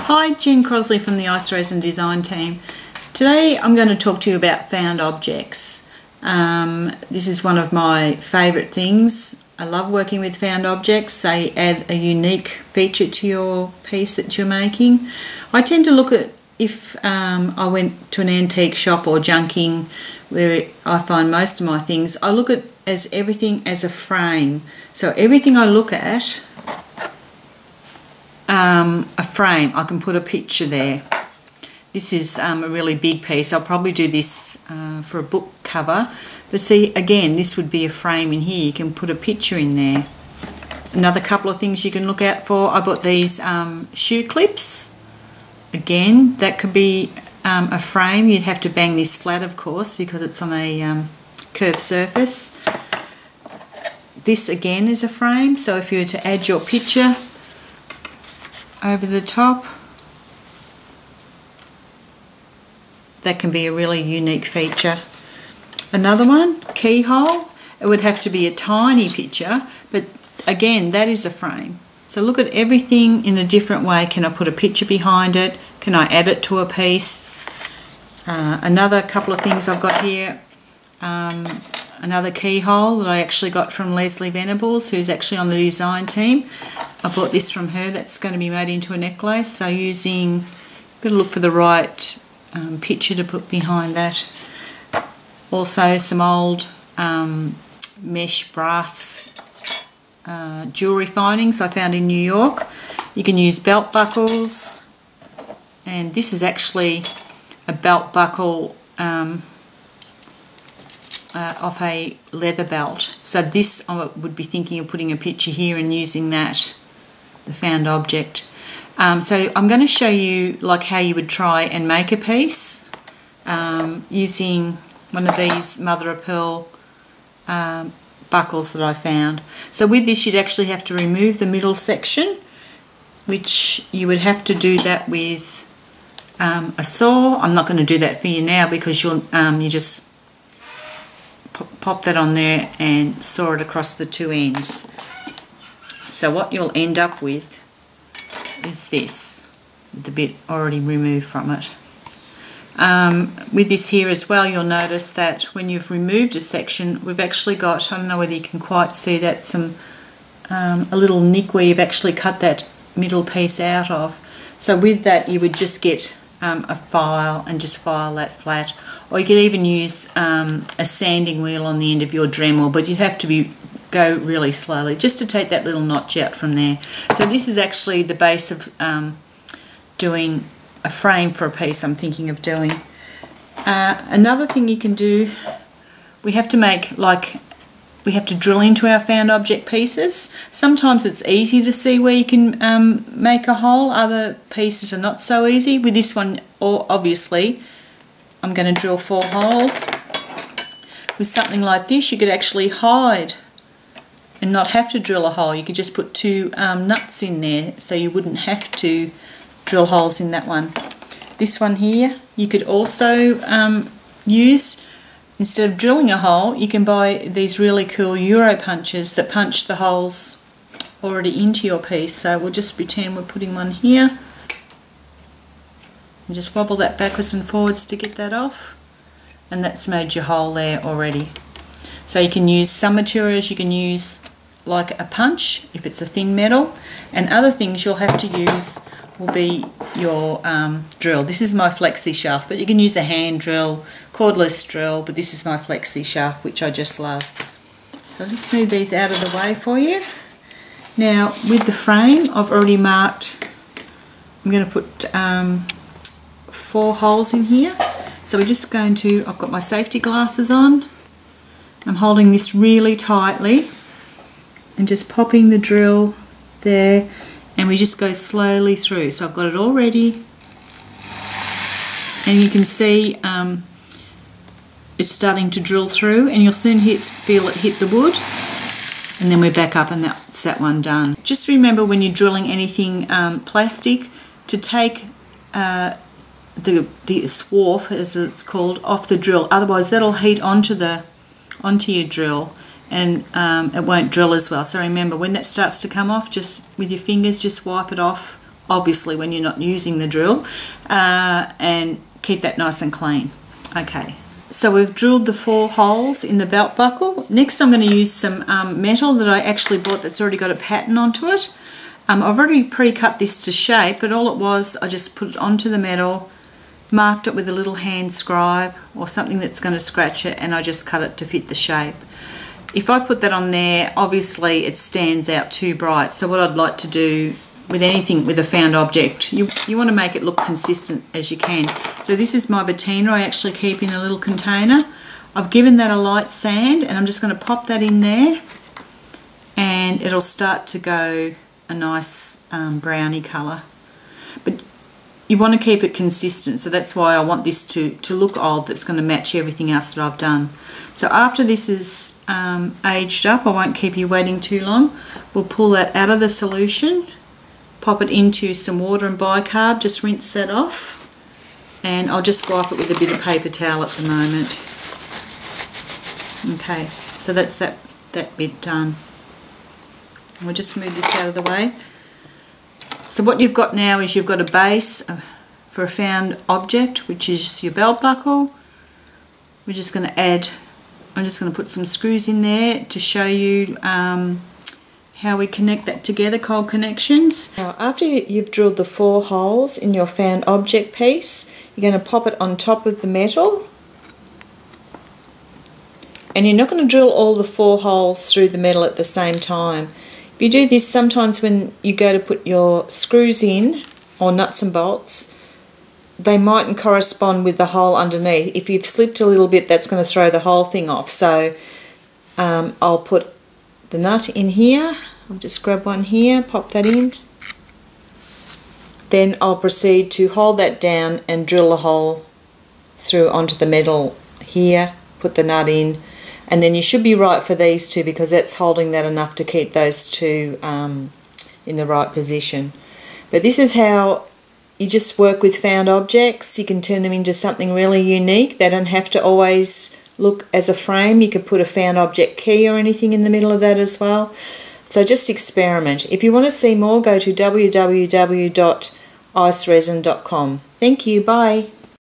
Hi, Jen Crosley from the Ice Resin Design team. Today I'm going to talk to you about found objects. This is one of my favourite things. I love working with found objects. They add a unique feature to your piece that you're making. I tend to look at, if I went to an antique shop or junking where I find most of my things, I look at everything as a frame. So everything I look at, a frame, I can put a picture there. This is a really big piece. I'll probably do this for a book cover. But see, again, this would be a frame in here. You can put a picture in there. Another couple of things you can look out for. I bought these shoe clips. Again, that could be a frame. You'd have to bang this flat, of course, because it's on a curved surface. This again is a frame, so if you were to add your picture over the top, that can be a really unique feature. Another one, keyhole. It would have to be a tiny picture, but again, that is a frame. So look at everything in a different way. Can I put a picture behind it? Can I add it to a piece? Another couple of things I've got here. Another keyhole that I actually got from Leslie Venables, who's actually on the design team. I bought this from her. That's going to be made into a necklace. So you've got to look for the right picture to put behind that. Also some old mesh brass jewellery findings I found in New York. You can use belt buckles, and this is actually a belt buckle off a leather belt. So this, I would be thinking of putting a picture here and using that, the found object. So I'm going to show you like how you would try and make a piece using one of these mother of pearl buckles that I found. So with this, you'd actually have to remove the middle section, which you would have to do that with a saw. I'm not going to do that for you now because you just pop that on there and saw it across the two ends. So what you'll end up with is this, with the bit already removed from it. With this here as well, you'll notice that when you've removed a section, we've actually got, I don't know whether you can quite see that, a little nick where you've actually cut that middle piece out of. So with that, you would just get a file and just file that flat, or you could even use a sanding wheel on the end of your Dremel, but you'd have to go really slowly just to take that little notch out from there. So this is actually the base of doing a frame for a piece I'm thinking of doing. Another thing you can do, we have to drill into our found object pieces. Sometimes it's easy to see where you can make a hole. Other pieces are not so easy. With this one, obviously, I'm going to drill 4 holes. With something like this, you could actually hide and not have to drill a hole. You could just put 2 nuts in there, so you wouldn't have to drill holes in that one. This one here, you could also use, instead of drilling a hole, you can buy these really cool Euro punches that punch the holes already into your piece. So we'll just pretend we're putting one here and just wobble that backwards and forwards to get that off, and that's made your hole there already. So you can use some materials, you can use like a punch if it's a thin metal, and other things you'll have to use will be your drill. This is my flexi shaft, but you can use a hand drill, cordless drill, but this is my flexi shaft, which I just love. So I'll just move these out of the way for you. Now with the frame, I've already marked, I'm going to put 4 holes in here. So we're just going to, I've got my safety glasses on, I'm holding this really tightly and just popping the drill there, and we just go slowly through. So I've got it all ready, and you can see it's starting to drill through, and you'll soon feel it hit the wood, and then we're back up, and that's that one done. Just remember when you're drilling anything plastic to take the swarf, as it's called, off the drill, otherwise that'll heat onto your drill and it won't drill as well. So remember, when that starts to come off, just with your fingers, just wipe it off obviously when you're not using the drill, and keep that nice and clean. Okay, so we've drilled the 4 holes in the belt buckle. Next I'm going to use some metal that I actually bought that's already got a pattern onto it. I've already pre-cut this to shape, but all it was, I just put it onto the metal, marked it with a little hand scribe or something that's going to scratch it, and I just cut it to fit the shape. If I put that on there, obviously it stands out too bright. So what I'd like to do with anything with a found object, you want to make it look consistent as you can. So this is my patina I actually keep in a little container. I've given that a light sand, and I'm just going to pop that in there, and it'll start to go a nice browny colour. But you want to keep it consistent, so that's why I want this to look old, that's going to match everything else that I've done. So after this is aged up, I won't keep you waiting too long, we'll pull that out of the solution, pop it into some water and bicarb, just rinse that off, and I'll just wipe it with a bit of paper towel at the moment. Okay, so that's that bit done. We'll just move this out of the way. So what you've got now is you've got a base for a found object, which is your belt buckle. We're just going to add, I'm just going to put some screws in there to show you how we connect that together, cold connections. Now after you've drilled the 4 holes in your found object piece, you're going to pop it on top of the metal. And you're not going to drill all the 4 holes through the metal at the same time. If you do this, sometimes when you go to put your screws in, or nuts and bolts, they mightn't correspond with the hole underneath. If you've slipped a little bit, that's going to throw the whole thing off. So I'll put the nut in here. I'll just grab one here, pop that in. Then I'll proceed to hold that down and drill a hole through onto the metal here, put the nut in. And then you should be right for these two, because that's holding that enough to keep those two in the right position. But this is how you just work with found objects. You can turn them into something really unique. They don't have to always look as a frame. You could put a found object key or anything in the middle of that as well. So just experiment. If you want to see more, go to www.iceresin.com. Thank you. Bye.